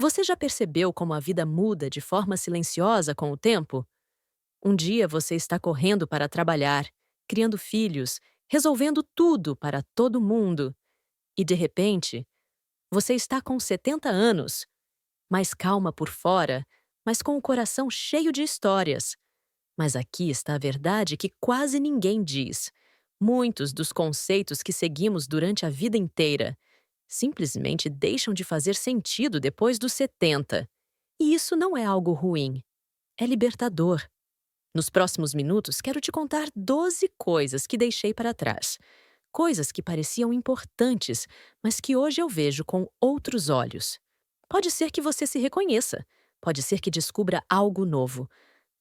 Você já percebeu como a vida muda de forma silenciosa com o tempo? Um dia você está correndo para trabalhar, criando filhos, resolvendo tudo para todo mundo. E de repente, você está com 70 anos, mais calma por fora, mas com o coração cheio de histórias. Mas aqui está a verdade que quase ninguém diz. Muitos dos conceitos que seguimos durante a vida inteira simplesmente deixam de fazer sentido depois dos 70. E isso não é algo ruim, é libertador. Nos próximos minutos, quero te contar 12 coisas que deixei para trás. Coisas que pareciam importantes, mas que hoje eu vejo com outros olhos. Pode ser que você se reconheça, pode ser que descubra algo novo.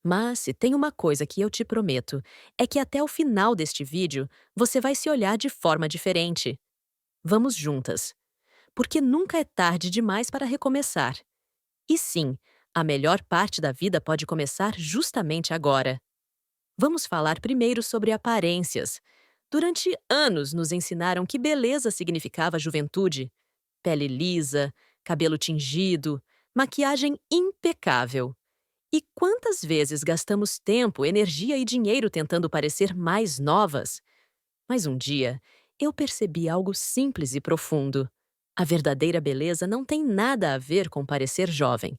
Mas se tem uma coisa que eu te prometo, é que até o final deste vídeo você vai se olhar de forma diferente. Vamos juntas. Porque nunca é tarde demais para recomeçar. E sim, a melhor parte da vida pode começar justamente agora. Vamos falar primeiro sobre aparências. Durante anos nos ensinaram que beleza significava juventude. Pele lisa, cabelo tingido, maquiagem impecável. E quantas vezes gastamos tempo, energia e dinheiro tentando parecer mais novas? Mas um dia, eu percebi algo simples e profundo. A verdadeira beleza não tem nada a ver com parecer jovem.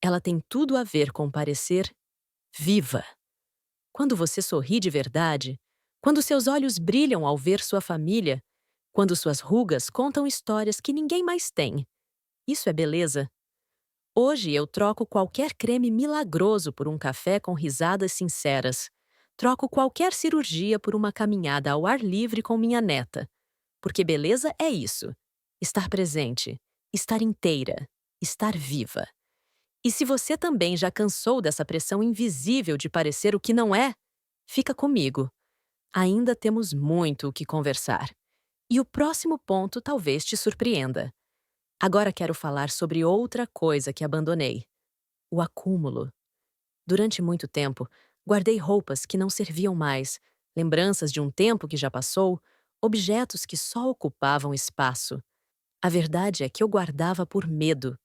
Ela tem tudo a ver com parecer viva. Quando você sorri de verdade, quando seus olhos brilham ao ver sua família, quando suas rugas contam histórias que ninguém mais tem. Isso é beleza. Hoje eu troco qualquer creme milagroso por um café com risadas sinceras. Troco qualquer cirurgia por uma caminhada ao ar livre com minha neta. Porque beleza é isso: estar presente, estar inteira, estar viva. E se você também já cansou dessa pressão invisível de parecer o que não é, fica comigo. Ainda temos muito o que conversar. E o próximo ponto talvez te surpreenda. Agora quero falar sobre outra coisa que abandonei: o acúmulo. Durante muito tempo, guardei roupas que não serviam mais, lembranças de um tempo que já passou, objetos que só ocupavam espaço. A verdade é que eu guardava por medo.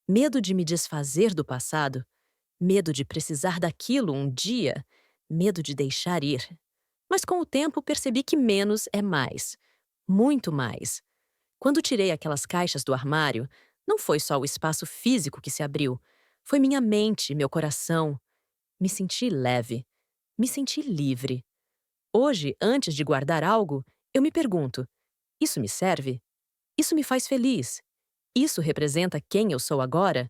Medo de me desfazer do passado, medo de precisar daquilo um dia, medo de deixar ir. Mas com o tempo percebi que menos é mais. Muito mais. Quando tirei aquelas caixas do armário, não foi só o espaço físico que se abriu, foi minha mente, meu coração. Me senti leve, me senti livre. Hoje, antes de guardar algo, eu me pergunto: isso me serve? Isso me faz feliz? Isso representa quem eu sou agora?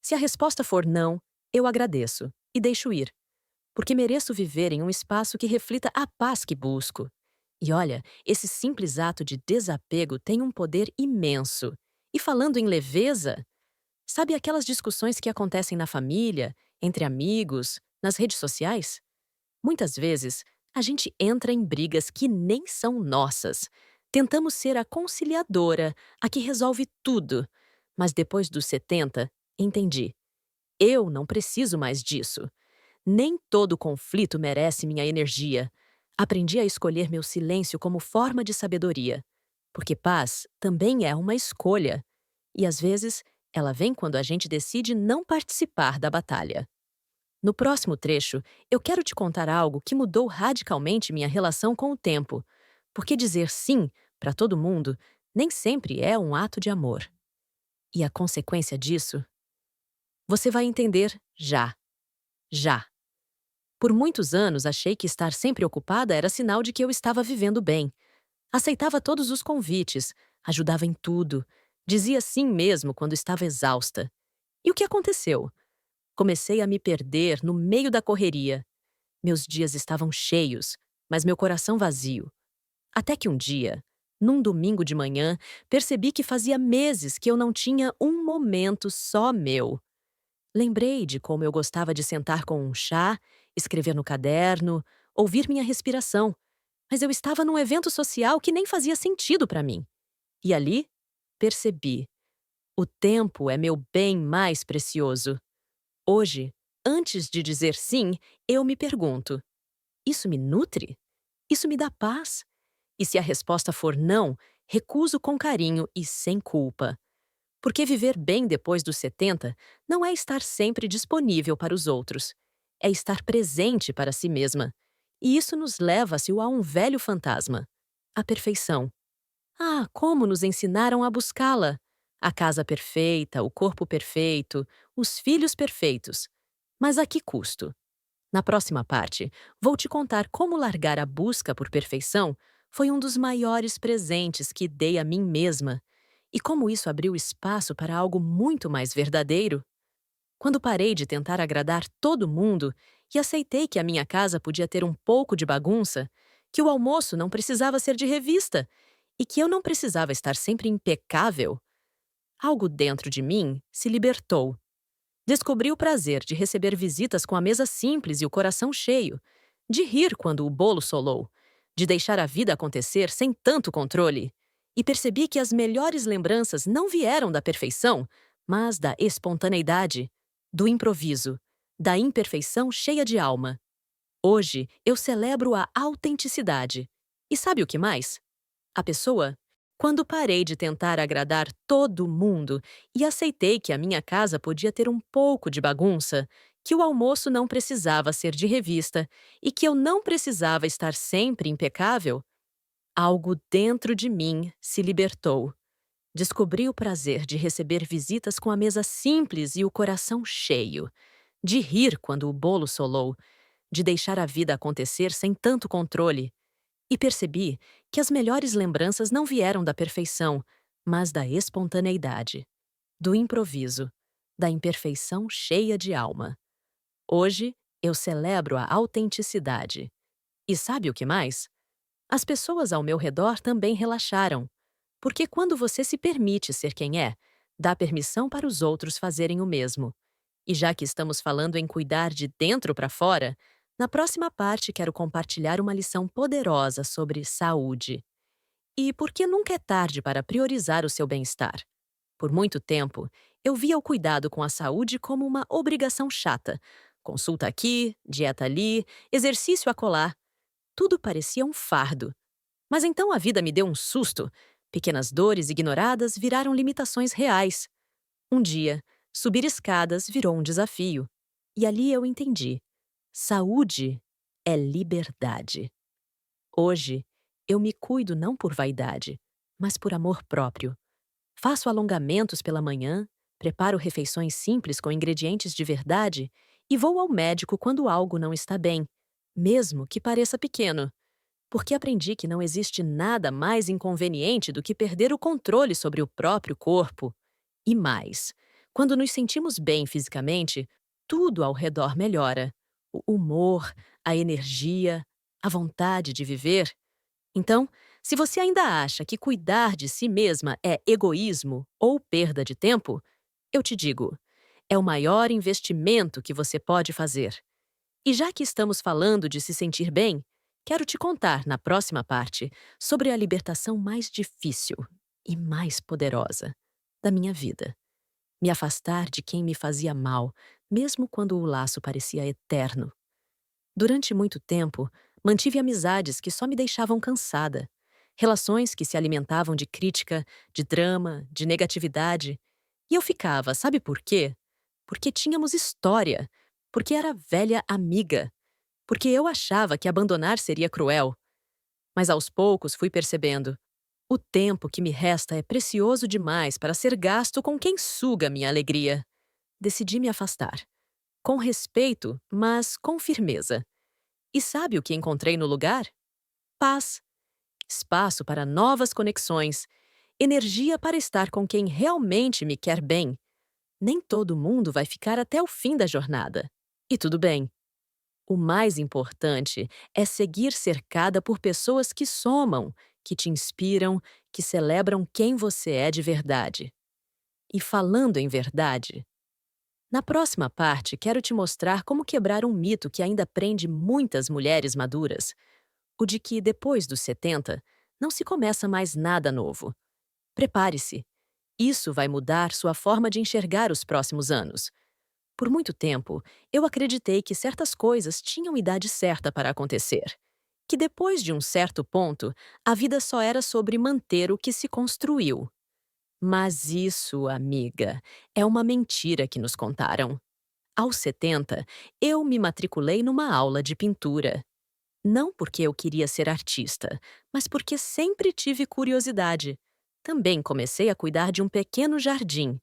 Se a resposta for não, eu agradeço e deixo ir, porque mereço viver em um espaço que reflita a paz que busco. E olha, esse simples ato de desapego tem um poder imenso. E falando em leveza, sabe aquelas discussões que acontecem na família, entre amigos, nas redes sociais? Muitas vezes, a gente entra em brigas que nem são nossas. Tentamos ser a conciliadora, a que resolve tudo. Mas depois dos 70, entendi. Eu não preciso mais disso. Nem todo conflito merece minha energia. Aprendi a escolher meu silêncio como forma de sabedoria. Porque paz também é uma escolha. E às vezes, ela vem quando a gente decide não participar da batalha. No próximo trecho, eu quero te contar algo que mudou radicalmente minha relação com o tempo. Porque dizer sim para todo mundo nem sempre é um ato de amor. E a consequência disso, você vai entender já. Já. Por muitos anos achei que estar sempre ocupada era sinal de que eu estava vivendo bem. Aceitava todos os convites, ajudava em tudo, dizia sim mesmo quando estava exausta. E o que aconteceu? Comecei a me perder no meio da correria. Meus dias estavam cheios, mas meu coração vazio. Até que um dia, num domingo de manhã, percebi que fazia meses que eu não tinha um momento só meu. Lembrei de como eu gostava de sentar com um chá, escrever no caderno, ouvir minha respiração, mas eu estava num evento social que nem fazia sentido para mim. E ali, percebi: o tempo é meu bem mais precioso. Hoje, antes de dizer sim, eu me pergunto: isso me nutre? Isso me dá paz? E se a resposta for não, recuso com carinho e sem culpa. Porque viver bem depois dos 70 não é estar sempre disponível para os outros, é estar presente para si mesma. E isso nos leva-se a um velho fantasma: a perfeição. Ah, como nos ensinaram a buscá-la! A casa perfeita, o corpo perfeito, os filhos perfeitos. Mas a que custo? Na próxima parte, vou te contar como largar a busca por perfeição foi um dos maiores presentes que dei a mim mesma e como isso abriu espaço para algo muito mais verdadeiro. Quando parei de tentar agradar todo mundo e aceitei que a minha casa podia ter um pouco de bagunça, que o almoço não precisava ser de revista e que eu não precisava estar sempre impecável, algo dentro de mim se libertou. Descobri o prazer de receber visitas com a mesa simples e o coração cheio, de rir quando o bolo solou, de deixar a vida acontecer sem tanto controle. E percebi que as melhores lembranças não vieram da perfeição, mas da espontaneidade, do improviso, da imperfeição cheia de alma. Hoje eu celebro a autenticidade. E sabe o que mais? A pessoa? Quando parei de tentar agradar todo mundo e aceitei que a minha casa podia ter um pouco de bagunça, que o almoço não precisava ser de revista e que eu não precisava estar sempre impecável, algo dentro de mim se libertou. Descobri o prazer de receber visitas com a mesa simples e o coração cheio, de rir quando o bolo solou, de deixar a vida acontecer sem tanto controle. E percebi que as melhores lembranças não vieram da perfeição, mas da espontaneidade, do improviso, da imperfeição cheia de alma. Hoje, eu celebro a autenticidade. E sabe o que mais? As pessoas ao meu redor também relaxaram. Porque quando você se permite ser quem é, dá permissão para os outros fazerem o mesmo. E já que estamos falando em cuidar de dentro para fora, na próxima parte quero compartilhar uma lição poderosa sobre saúde. E por que nunca é tarde para priorizar o seu bem-estar? Por muito tempo, eu via o cuidado com a saúde como uma obrigação chata. Consulta aqui, dieta ali, exercício acolá. Tudo parecia um fardo. Mas então a vida me deu um susto. Pequenas dores ignoradas viraram limitações reais. Um dia, subir escadas virou um desafio. E ali eu entendi: saúde é liberdade. Hoje, eu me cuido não por vaidade, mas por amor próprio. Faço alongamentos pela manhã, preparo refeições simples com ingredientes de verdade e vou ao médico quando algo não está bem, mesmo que pareça pequeno. Porque aprendi que não existe nada mais inconveniente do que perder o controle sobre o próprio corpo. E mais, quando nos sentimos bem fisicamente, tudo ao redor melhora. O humor, a energia, a vontade de viver. Então, se você ainda acha que cuidar de si mesma é egoísmo ou perda de tempo, eu te digo, é o maior investimento que você pode fazer. E já que estamos falando de se sentir bem, quero te contar na próxima parte sobre a libertação mais difícil e mais poderosa da minha vida. Me afastar de quem me fazia mal, mesmo quando o laço parecia eterno. Durante muito tempo, mantive amizades que só me deixavam cansada. Relações que se alimentavam de crítica, de drama, de negatividade. E eu ficava, sabe por quê? Porque tínhamos história. Porque era velha amiga. Porque eu achava que abandonar seria cruel. Mas aos poucos fui percebendo: o tempo que me resta é precioso demais para ser gasto com quem suga minha alegria. Decidi me afastar. Com respeito, mas com firmeza. E sabe o que encontrei no lugar? Paz. Espaço para novas conexões. Energia para estar com quem realmente me quer bem. Nem todo mundo vai ficar até o fim da jornada. E tudo bem. O mais importante é seguir cercada por pessoas que somam, que te inspiram, que celebram quem você é de verdade. E falando em verdade, na próxima parte quero te mostrar como quebrar um mito que ainda prende muitas mulheres maduras: o de que depois dos 70 não se começa mais nada novo. Prepare-se. Isso vai mudar sua forma de enxergar os próximos anos. Por muito tempo, eu acreditei que certas coisas tinham idade certa para acontecer. Que depois de um certo ponto, a vida só era sobre manter o que se construiu. Mas isso, amiga, é uma mentira que nos contaram. Aos 70, eu me matriculei numa aula de pintura. Não porque eu queria ser artista, mas porque sempre tive curiosidade. Também comecei a cuidar de um pequeno jardim.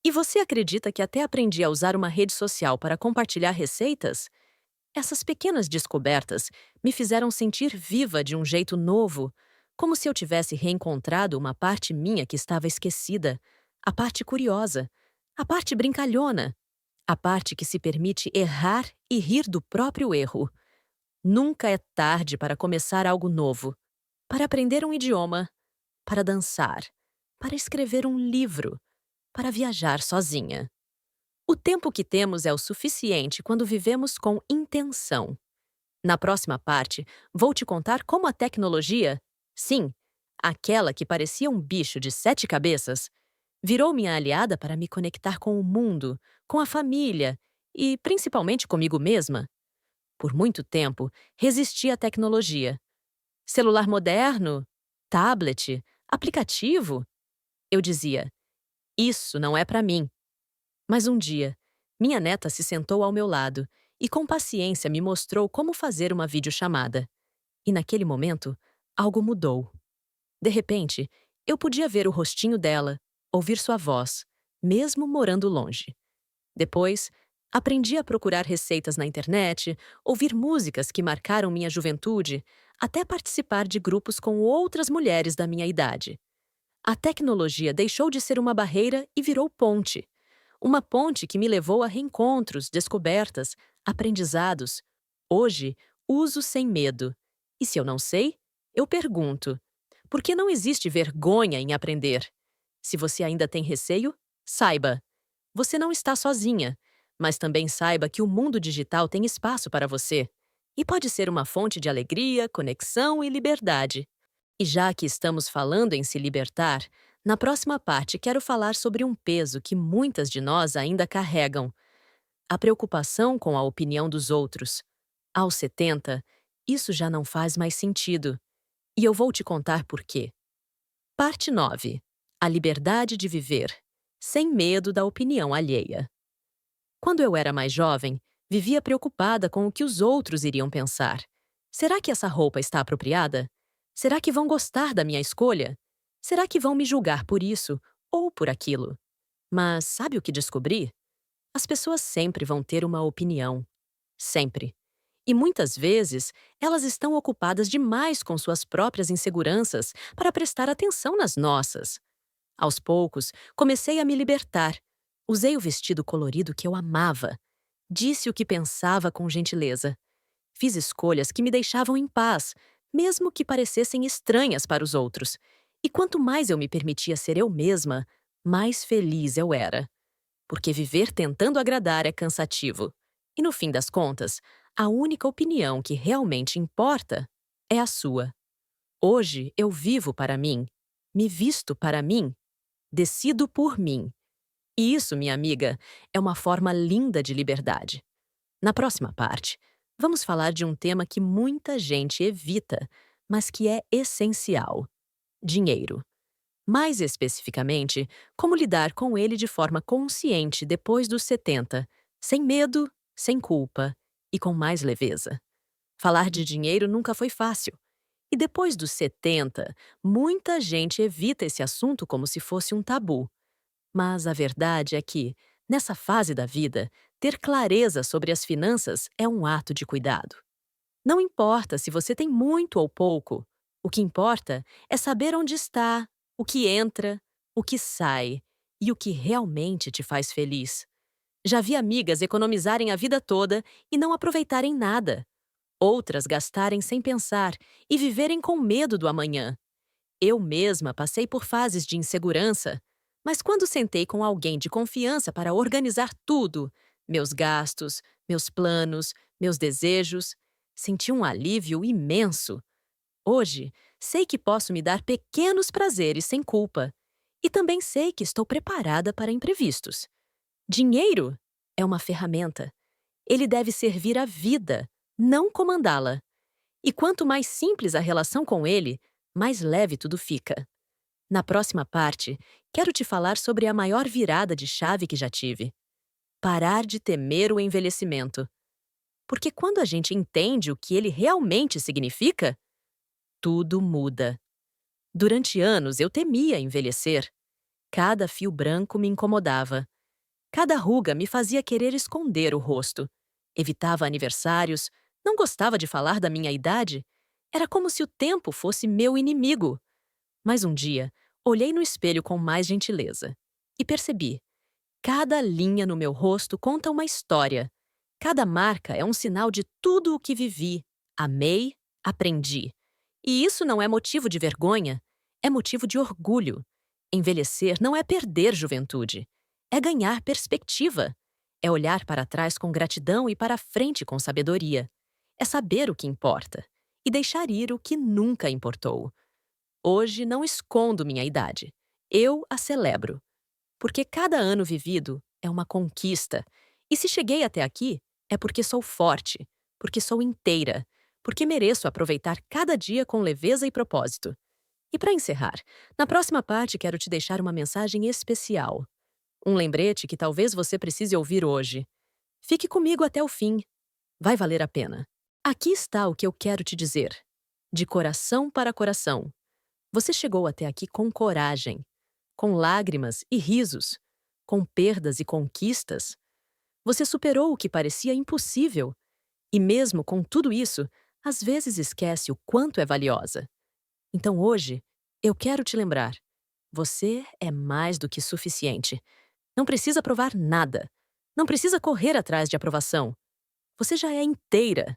E você acredita que até aprendi a usar uma rede social para compartilhar receitas? Essas pequenas descobertas me fizeram sentir viva de um jeito novo, como se eu tivesse reencontrado uma parte minha que estava esquecida, a parte curiosa, a parte brincalhona, a parte que se permite errar e rir do próprio erro. Nunca é tarde para começar algo novo, para aprender um idioma, para dançar, para escrever um livro, para viajar sozinha. O tempo que temos é o suficiente quando vivemos com intenção. Na próxima parte, vou te contar como a tecnologia, sim, aquela que parecia um bicho de 7 cabeças, virou minha aliada para me conectar com o mundo, com a família e, principalmente, comigo mesma. Por muito tempo, resisti à tecnologia. Celular moderno? Tablet? Aplicativo? Eu dizia, isso não é para mim. Mas um dia, minha neta se sentou ao meu lado e com paciência me mostrou como fazer uma videochamada. E naquele momento, algo mudou. De repente, eu podia ver o rostinho dela, ouvir sua voz, mesmo morando longe. Depois, aprendi a procurar receitas na internet, ouvir músicas que marcaram minha juventude, até participar de grupos com outras mulheres da minha idade. A tecnologia deixou de ser uma barreira e virou ponte. Uma ponte que me levou a reencontros, descobertas, aprendizados. Hoje, uso sem medo. E se eu não sei, eu pergunto. Porque não existe vergonha em aprender. Se você ainda tem receio, saiba. Você não está sozinha, mas também saiba que o mundo digital tem espaço para você. E pode ser uma fonte de alegria, conexão e liberdade. E já que estamos falando em se libertar, na próxima parte quero falar sobre um peso que muitas de nós ainda carregam: a preocupação com a opinião dos outros. Aos 70, isso já não faz mais sentido. E eu vou te contar por quê. Parte 9. A liberdade de viver, sem medo da opinião alheia. Quando eu era mais jovem, vivia preocupada com o que os outros iriam pensar. Será que essa roupa está apropriada? Será que vão gostar da minha escolha? Será que vão me julgar por isso ou por aquilo? Mas sabe o que descobri? As pessoas sempre vão ter uma opinião. Sempre. E muitas vezes, elas estão ocupadas demais com suas próprias inseguranças para prestar atenção nas nossas. Aos poucos, comecei a me libertar. Usei o vestido colorido que eu amava. Disse o que pensava com gentileza. Fiz escolhas que me deixavam em paz, mesmo que parecessem estranhas para os outros. E quanto mais eu me permitia ser eu mesma, mais feliz eu era. Porque viver tentando agradar é cansativo. E no fim das contas, a única opinião que realmente importa é a sua. Hoje eu vivo para mim, me visto para mim, decido por mim. E isso, minha amiga, é uma forma linda de liberdade. Na próxima parte, vamos falar de um tema que muita gente evita, mas que é essencial: dinheiro. Mais especificamente, como lidar com ele de forma consciente depois dos 70, sem medo, sem culpa e com mais leveza. Falar de dinheiro nunca foi fácil. E depois dos 70, muita gente evita esse assunto como se fosse um tabu. Mas a verdade é que, nessa fase da vida, ter clareza sobre as finanças é um ato de cuidado. Não importa se você tem muito ou pouco, o que importa é saber onde está, o que entra, o que sai e o que realmente te faz feliz. Já vi amigas economizarem a vida toda e não aproveitarem nada. Outras gastarem sem pensar e viverem com medo do amanhã. Eu mesma passei por fases de insegurança, mas quando sentei com alguém de confiança para organizar tudo, meus gastos, meus planos, meus desejos, senti um alívio imenso. Hoje, sei que posso me dar pequenos prazeres sem culpa. E também sei que estou preparada para imprevistos. Dinheiro é uma ferramenta. Ele deve servir à vida, não comandá-la. E quanto mais simples a relação com ele, mais leve tudo fica. Na próxima parte, quero te falar sobre a maior virada de chave que já tive: parar de temer o envelhecimento. Porque quando a gente entende o que ele realmente significa, tudo muda. Durante anos eu temia envelhecer. Cada fio branco me incomodava. Cada ruga me fazia querer esconder o rosto. Evitava aniversários, não gostava de falar da minha idade. Era como se o tempo fosse meu inimigo. Mas um dia, olhei no espelho com mais gentileza e percebi: cada linha no meu rosto conta uma história. Cada marca é um sinal de tudo o que vivi, amei, aprendi. E isso não é motivo de vergonha, é motivo de orgulho. Envelhecer não é perder juventude, é ganhar perspectiva. É olhar para trás com gratidão e para frente com sabedoria. É saber o que importa e deixar ir o que nunca importou. Hoje não escondo minha idade. Eu a celebro. Porque cada ano vivido é uma conquista. E se cheguei até aqui, é porque sou forte, porque sou inteira, porque mereço aproveitar cada dia com leveza e propósito. E para encerrar, na próxima parte quero te deixar uma mensagem especial. Um lembrete que talvez você precise ouvir hoje. Fique comigo até o fim. Vai valer a pena. Aqui está o que eu quero te dizer. De coração para coração. Você chegou até aqui com coragem, com lágrimas e risos, com perdas e conquistas. Você superou o que parecia impossível. E mesmo com tudo isso, às vezes esquece o quanto é valiosa. Então hoje, eu quero te lembrar: você é mais do que suficiente. Não precisa provar nada. Não precisa correr atrás de aprovação. Você já é inteira,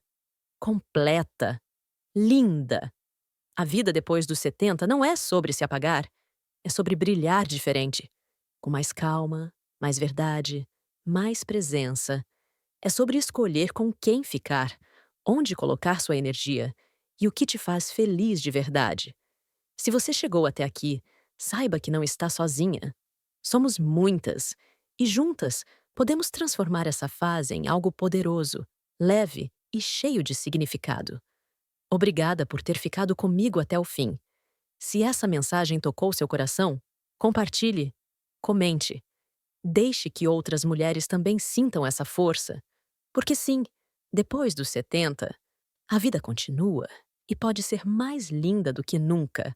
completa, linda. A vida depois dos 70 não é sobre se apagar, é sobre brilhar diferente, com mais calma, mais verdade, mais presença. É sobre escolher com quem ficar, onde colocar sua energia e o que te faz feliz de verdade. Se você chegou até aqui, saiba que não está sozinha. Somos muitas e juntas podemos transformar essa fase em algo poderoso, leve e cheio de significado. Obrigada por ter ficado comigo até o fim. Se essa mensagem tocou seu coração, compartilhe, comente. Deixe que outras mulheres também sintam essa força. Porque sim, depois dos 70, a vida continua e pode ser mais linda do que nunca.